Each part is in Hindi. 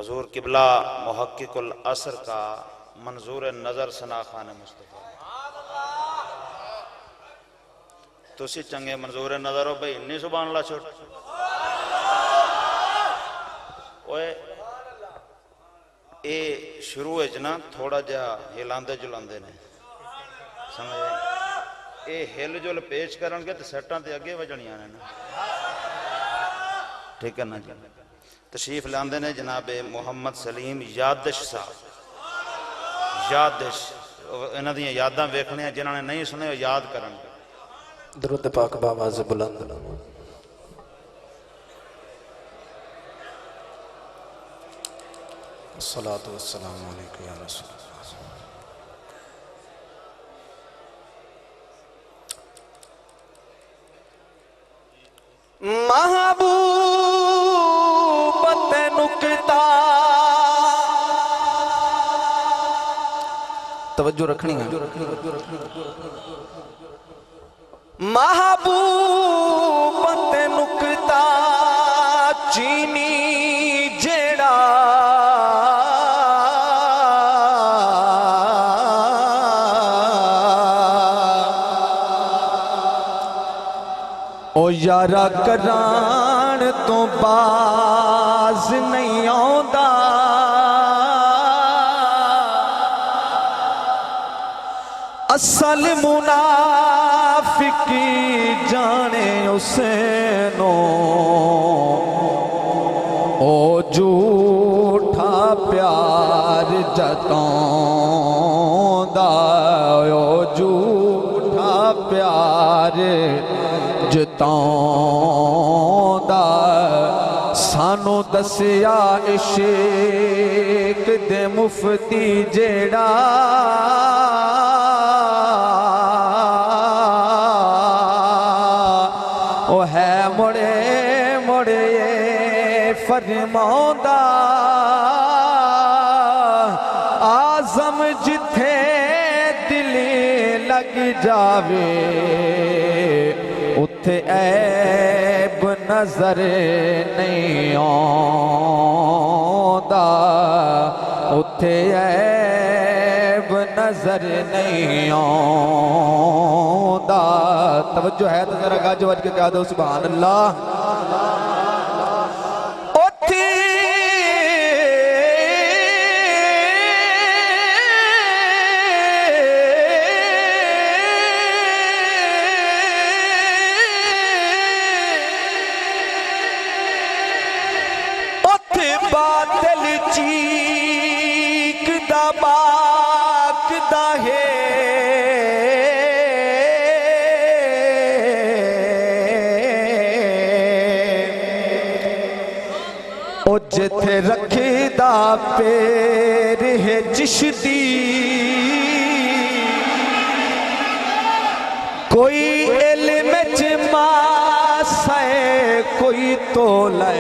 हुजूर किबला मुहक्किकुल असर का मंजूर नज़र सना खान मुस्तफ़ा तुसी चंगे मंजूर नज़र हो भाई इन्नी सुभान अल्लाह छोट ओए ये शुरू ना थोड़ा जा हिलांदे जुलांदे ने समझ ये हिल जुल पेश करनगे तो सैटां ते अगे वजनियां ने ना ठीक है ना जी तशरीफ लांदे ने जनाब मुहम्मद सलीम यादिश साहब यादिश इन्हां दी यादां वेखने जिन्हां ने नहीं सुने याद करन दरूद पाक बावाज़ बुलंद अस्सलातु वस्सलामु अलैका या रसूल महबूब नुकता तवज्जो रखनी है महबूब नुकता चीनी जेड़ा ओ यारा करान तो बाज नहीं आउंदा असल मुनाफिकी जाने उसे नो ओ झूठा प्यार जतांदा ओ झूठा प्यार जतांदा सानू दसिया इश्क दे मुफ्ती जेड़ा ओ है मुड़े मुड़े फरमांदा आज़म जिथे दिल लग जावे उथे ऐब नजर नहीं आंदा उथे ऐब नजर नहीं आंदा तवज्जो है तो जरा गज वज के कह दो सुभान अल्लाह बादल चीक दबाक दहे ओ जिथे रखदा पैर है चिश्ती कोई इल्म च मासा कोई तोले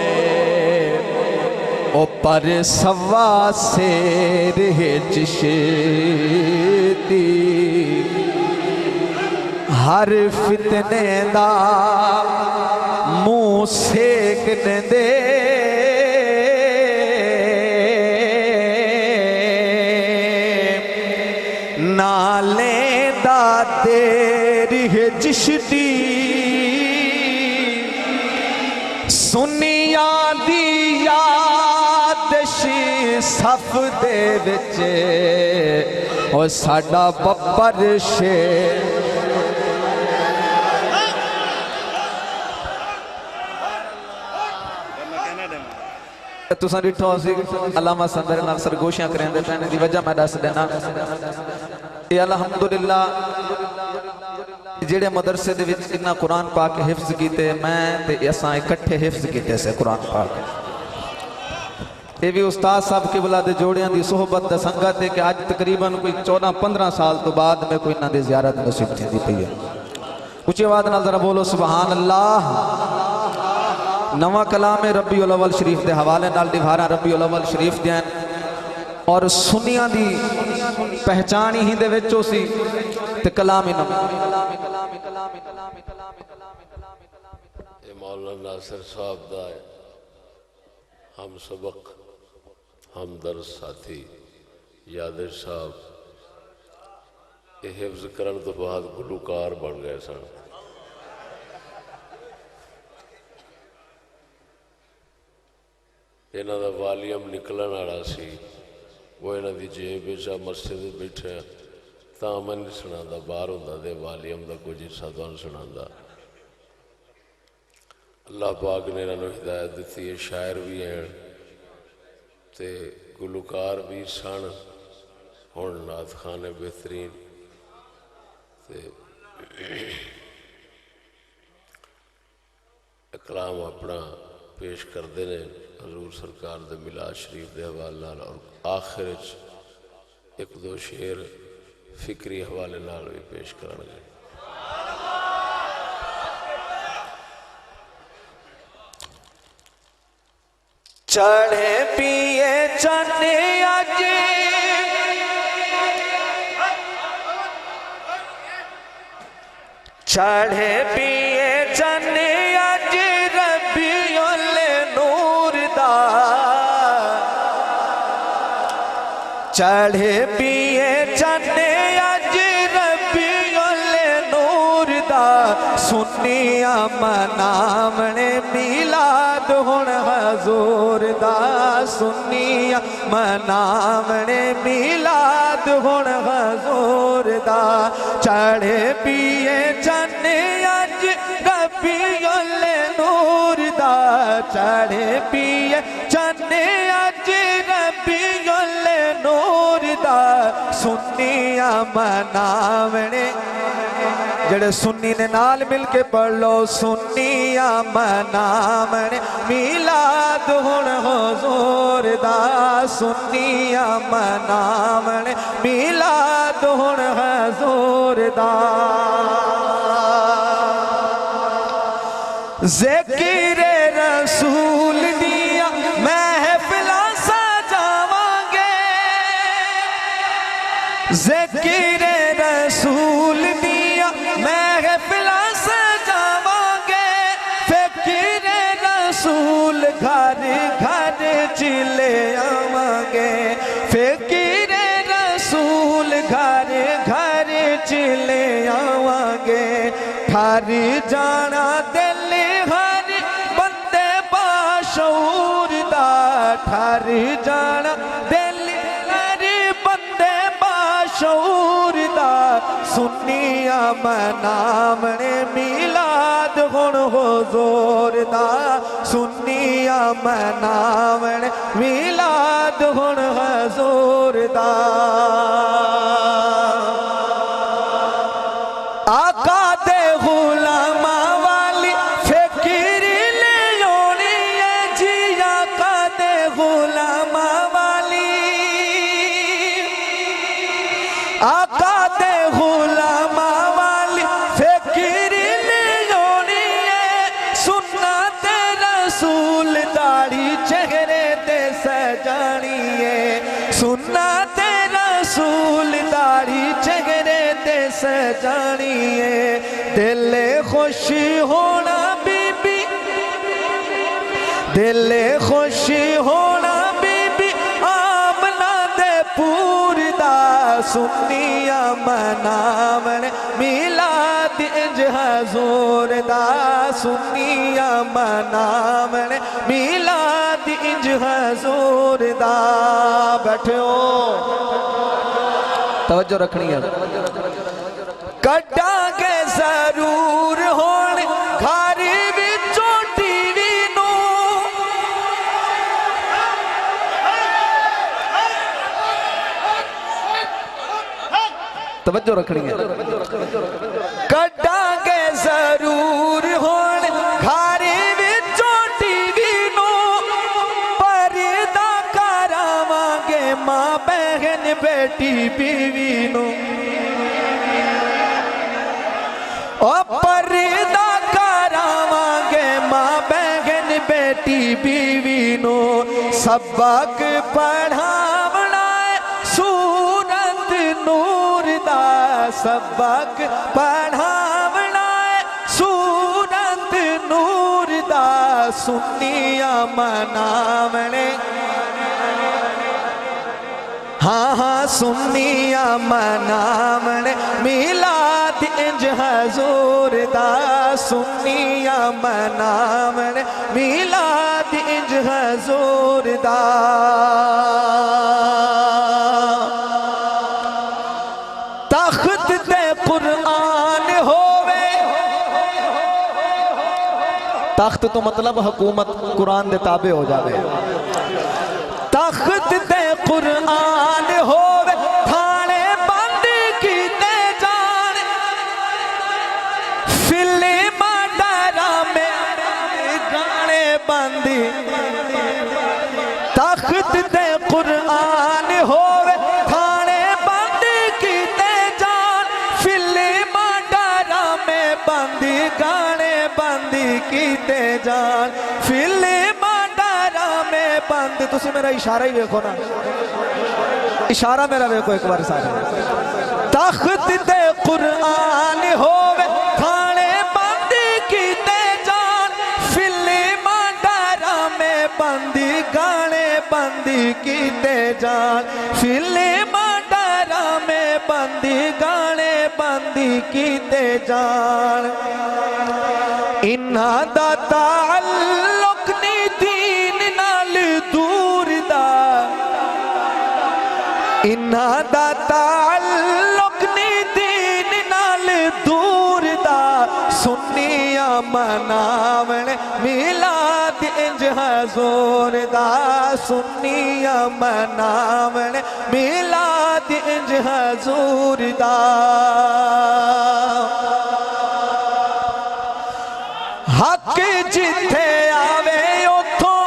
ओ पर सवा शेर है चिश्ती हर फितने दा मुंह सेक दे नाले दा देर है चिश्ती सुनिया दी सफ दे विच ओ साडा बब्बर शेर तुसां डिठो सी अल्लामा संदर नाल सरगोशियां करेंदे पैने दी वजह मैं दस देना ये अल्हम्दुलिल्लाह जेड़े मदरसे दे विच इन्ना कुरान पाक हिफ्ज कीते मैं ते असां इकट्ठे हिफ्ज कीते से कुरान पाक ये भी उस्ताद साहब के बुला दे जोड़ियां दी सोहबत दा संगत है कि आज तकरीबन कोई 14-15 साल तो बाद में कोई इन्हां दी ज़ियारत नसीब थी पई है उच्ची आवाज़ नाल जरा बोलो सुभान अल्लाह नवा कलाम रब्बीउल अव्वल शरीफ के हवाले नाल दिवारा रब्बीउल अव्वल शरीफ दैन और सुनिया दी पहचान ही दे विचों सी ते कलाम मौलाना नासिर साहब दा हम सबक हमदर्द साथी यादिर साहब ये हिफ्ज करन तो बाद गुलूकार बन गए सन। इन्हां दा वालियम निकलन वाला सी, वो इन्हां दी जेब विच मस्जिद बैठे तां मैं नहीं सुनांदा, बाहर हुंदा ते वालियम दा कुछ हिस्सा तुहानूं सुनांदा। अल्लाह पाक ने इन्हां हिदायत दी है, शायर भी हैं ते गुलूकार भी सन, हुण नात खाने बेहतरीन ते कलाम अपना पेश करते हैं हजूर सरकार दे मिलाद शरीफ के हवाले नाल, और आखिर एक दो शेर फिक्री हवाले नाल भी पेश करेंगे। चढ़े पिए चने अज चढ़े पिए चने अज रबीउल नूर दा, चढ़े पिए चने अज रबीउल नूर दा, सुन्निया मनावणे मिलाद हुण हजूर दा, सुन्निया मनावणे मिलाद हुण हजूर दा। चढ़े पिए चने अज रबीउल नूर दा, चढ़े पिए चने अज रबीउल नूर दा, सुन्निया मनावणे जड़े सुन्नी ने नाल मिल के पढ़ लो, सुन्निया मनावणे मिलाद हुण हुजूर दा, सुन्निया मनावणे मिलाद हुण हुजूर दा। ज़िक्र रसूल दिया महफिलां सजावांगे, ज़िक्र रसूल दिया महफिलां सजावांगे, फ़िक्र रसूल घर घर चिले आवांगे, फ़िक्र रसूल घर घर चिले आवांगे। ठर जाना दिल हर बंदे बाशऊर दा, ठर जाना दिल हर बंदे बाशऊर दा, सुन्निया मनावणे मिलाद हुण हुजूर दा, सुन्निया मनावणे मिलाद हुण हुजूर दा। आका दे गुलामा वाली फिक्री ले लोनी है जी, आका दे गुलामा वाली, आका दे गुलामा वाली फिक्री ले लोनी है, सुन्ना ते रसूल दाढ़ी चेहरे ते सजानी है, सुन्ना ते रसूल दाढ़ी चेहरे ते सजानी है। दिल खुश होना बीबी, दिल खुश होना बीबी आमना दे पूर दा, सुन्निया मनावणे मिलाद इंज हजूर दा, सुन्निया मनावणे मिलाद इंज हजूर दा। बैठो तवज्जो रखनी है। कटांगे जरूर होण घर विचों टीवी नूं, तवज्जो रखनी है। कटांगे जरूर होण घर विचों टीवी नूं, पर्दा करावांगे मां बहन बेटी बीवी नूं, ओ पर्दा करावांगे मां बहन बेटी बीवी नूं, सबक पढ़ावना सूरत नूर दा, सबक पढ़ावना सूरत नूर दा, सुन्निया मनावणे सुन्निया मनावण मिलाद इंज हजूर दा सुन्निया मनावण मिलाद इंज हजूर दा तख्त ते कुरान होवे तख्त तो मतलब हुकूमत कुरान दे ताबे हो जावे तख्त ते कुरान होवे थाने बंद कीते जान फिल्म डरामे गाने बंदी तख्त ते कुरान होवे थाने बंद कीते जान फिल्म डरामे बंदी गाने बंदी कीते जान फिल्म डरामे बंद तुसी मेरा इशारा ही देखो ना इशारा मेरा देखो एक बार सारे तख्त ते कुरान होवे थाने बंद कीते जान फिल्म डरामे बंदी गाने बंदी कीते जान फिल्म डरामे बंदी गाने बंदी कीते जान इन्हां दा ताल्लुक नी दीन नाल दूर दा इन्हां दा ताल्लुक नी दीन नाल दूर दा सुन्निया मनावण मिलाद इंज हजूर दा सुन्निया मनावण मिलाद इंज हजूर दा हक जिथे आवे उथों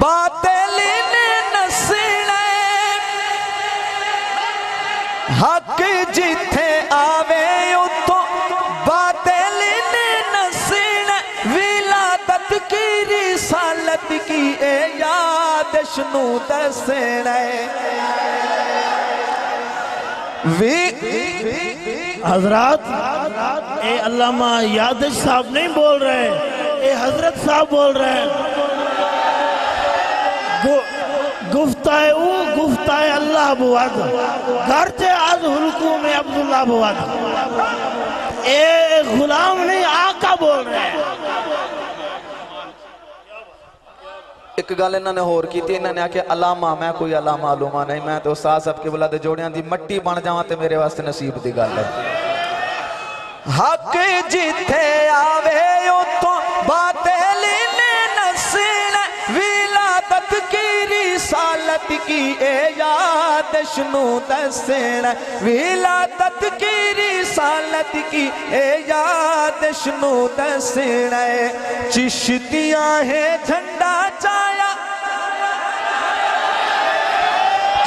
बातिल ने नसना हक जिथे आवे उथों बातिल ने नसना विलादत की रिसालत की ए यादश नू दसना हजरत ए अल्लामा यादश साहब नहीं बोल रहे ए हजरत साहब बोल रहे हैं गुफ्ताए गुफ्ताए अल्लाह बुआद घर से आज हुलकू में अब्दुल्ला बुआद ए गुलाम नहीं आका बोल रहे हैं एक गल इन्होंने होर की इन्होंने आख्या अलामा मैं कोई अलामा अलूमा नहीं मैं तो उस्ताद साहब के बुला दे जोड़ियां दी मट्टी बन जावां ते मेरे वास्ते नसीब दी गल है हक जिथे आवे उथों बातिल ने नसना विलादत की रिसालत की ए यादश नू दसना विलादत की रिसालत की ए यादश नू दसना चिश्तियां है झंडा चाया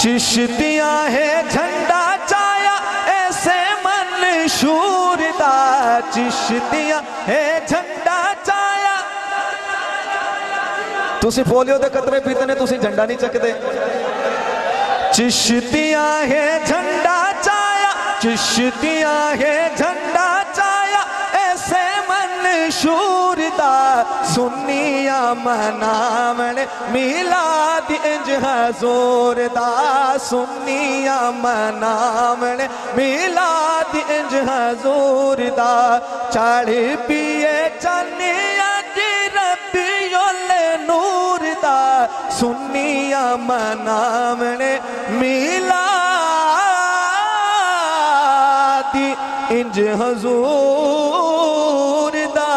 चिश्तियां है झंडा चाया ऐसे मंशूर दा चिश्तियां है झंडा चाया तुसी पोलियो दे कतरे पीते ने तुसी झंडा नहीं चकदे चिश्तियां है झंडा चाया चिश्तियां है झंडा चाया ऐसे मंशूर दा सुन्निया मनावण मिलाद इंज हजूर दा सुन्निया मनावण मिलाद इंज हजूर दा चढ़ पिए चन्निया जी रबियुल नूर दा सुन्निया मनावण मिलाद इंज हजूर दा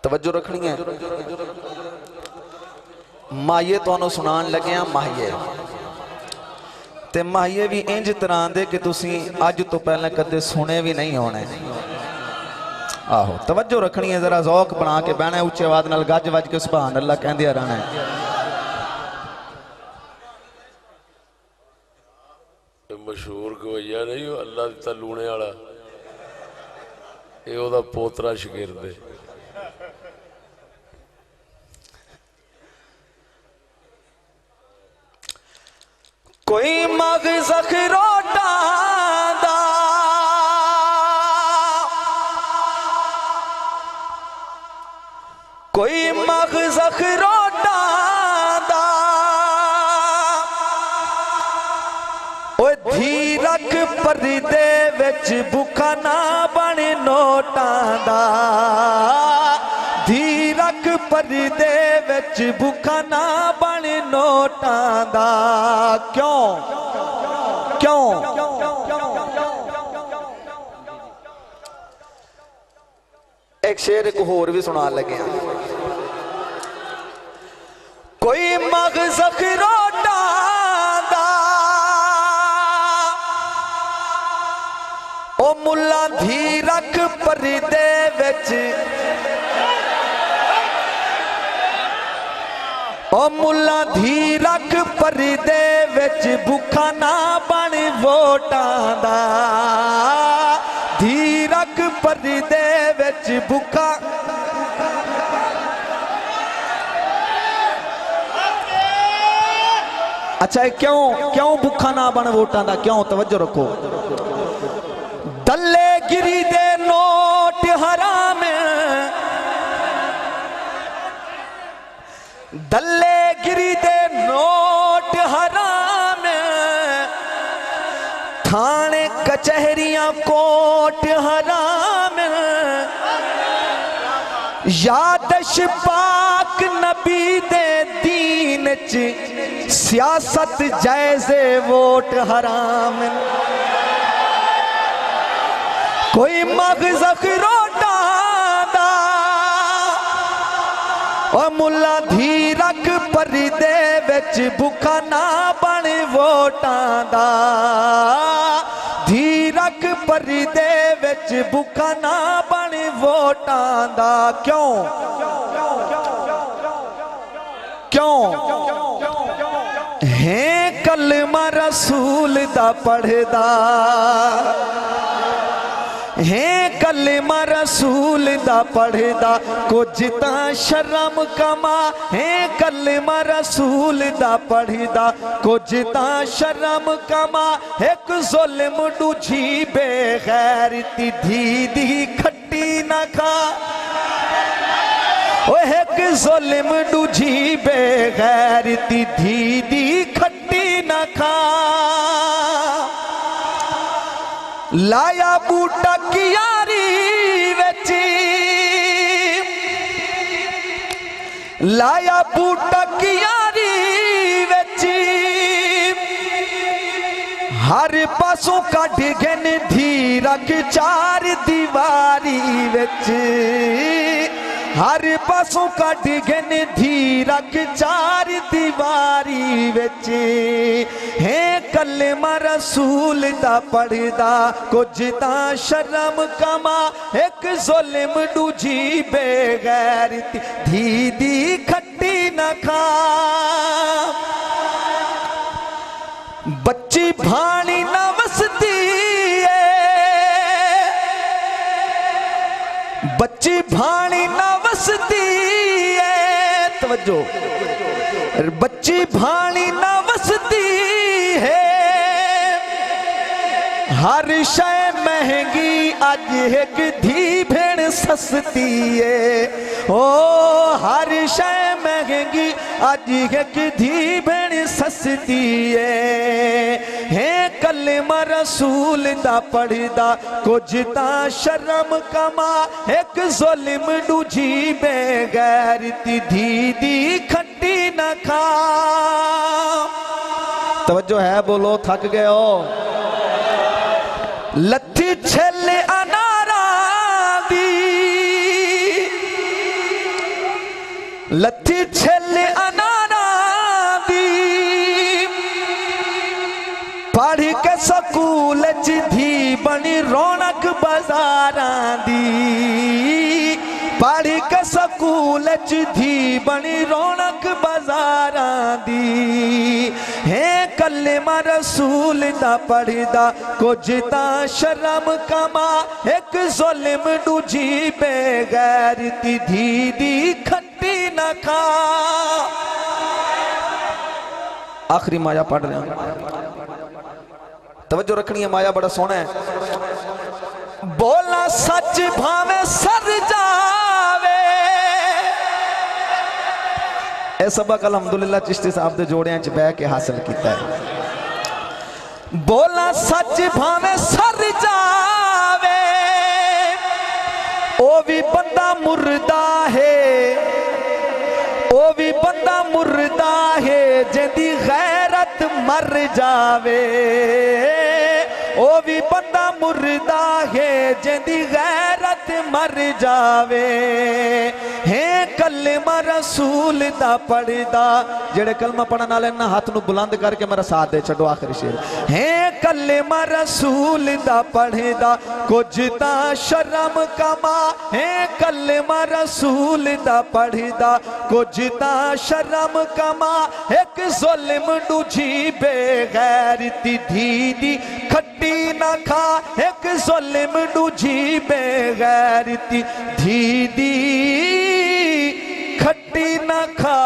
तवज्जो रखनी है माहिए तुहानू सुनान लगे माहिए ते माहिए भी इंज तरह दे कि तुसी अज तो पहले कदे सुने भी नहीं होने आहो तवज्जो रखनी है, जरा ज़ौक बना के बहना है, उच्चे आवाज़ नाल गज वज के सुभान अल्लाह कहंदे रहना है। मशहूर गवैया नहीं अल्लाह दिता लूने वाला, ये ओदा पोतरा शगिर्द है। कोई मगज़ अखरोटा दा कोई मगज़ अखरोटा दा ओ धीरक परदे विच भुखा ना बन नोटां दा, धीरक परदे विच भुखा ना बन नोटां दा। क्यों क्यों एक शेर एक होर भी सुना लगे। कोई मगज़ अखरोटा दा ओ मुल्ला धीरक परदे विच, ओ मुल्ला धीरक परदे विच भुखा ना बन वोटां दा, धीरक परदे विच भुखा। अच्छा क्यों क्यों भुखा ना बन वोटां दा, क्यों तवज्जो रखो। दल्ले गिरी दे नोट हराम, दल्ले गिरी दे नोट हराम, थाने कचहरियां कोट हराम, यादश पाक नबी दे दीन च सियासत जायज़े वोट हराम। कोई मगज़ अखरोटा दा ओ मुल्ला धीरक परदे विच भुखा ना बन वोटां दा, धीरक परदे विच भुखा ना बन वोटां दा। क्यों क्यों है कलमा रसूल दा पढ़दा, है कलमा रसूल दा पढ़दा, कुछ तां शर्म कमा, है कलमा रसूल दा पढ़दा, कुछ तां शर्म कमा, एक जुल्म दूजी बेगैरती धी दी खट्टी ना खा, ओ एक जुल्म दूजी बेगैरती धी दी खट्टी ना खा। लाया बूटा कियारी विच, लाया बूटा कियारी विच, हर पासों कढ गन धीरक चार दीवारी विच, हर पासों कढ गन धीरक चार दीवारी विच, है कलमा रसूल दा पढ़दा, कुछ तां शर्म कमा, एक जुल्म दूजी बेगैरती धी दी खट्टी ना खा। बच्ची भानी ना वसती है, बच्ची भानी ना वसती है, तवज्जो, बच्ची भानी ना वसती है, हर शय महंगी अज एक धी भेण सस्ती है, ओ हर शय महंगी अज एक धी भेण सस्ती है कलमा रसूल दा पढ़दा, कुछ तां शर्म कमा, एक जुल्म दूजी बेगैरती धी दी खट्टी ना खा। तवज्जो है, बोलो थक गए हो। लत्थी छेले अनारा दी, लत्थी छेले अनारा दी, पढ़ के स्कूल च धी बनी रौनक बाजारां दी पढ़ के स्कूल च धी बनी रौनक बाजारां दी है कलमा रसूल दा पढ़दा कुछ तां शर्म कमा एक ज़ुल्म दूजी बेगैरती धी दी खट्टी न खा। आखिरी माया पढ़ रहे हैं, तवज्जो रखनी है, माया बड़ा सोना है। बोला सच भावे सर जावे, ए सबक अलहमदुलिल्लाह चिश्ती साहब दे जोड़ियां च बह के हासिल किया है। बोला सच भावे सर जावे, ओ भी बंदा मुर्दा है, ओ भी बंदा मुर्दा है जिंदी गैरत मर जावे, ओ भी बंदा मुर्दा है जिंदी गैरत मर जावे है कलमा रसूल दा पढ़दा। जेड़े कलमा पढ़न वाले ना हाथ नू बुलंद करके मेरा साथ दे छड़ो। आखिरी शेर है कलमा रसूल दा पढ़दा कुछ तां शर्म कमा है कलमा रसूल दा पढ़दा कुछ तां शर्म कमा एक ज़ुल्म दूजी बेगैरती धी दी खट्टी ना खा एक ज़ुल्म दूजी बेगैरती धी दी खट्टी ना खा।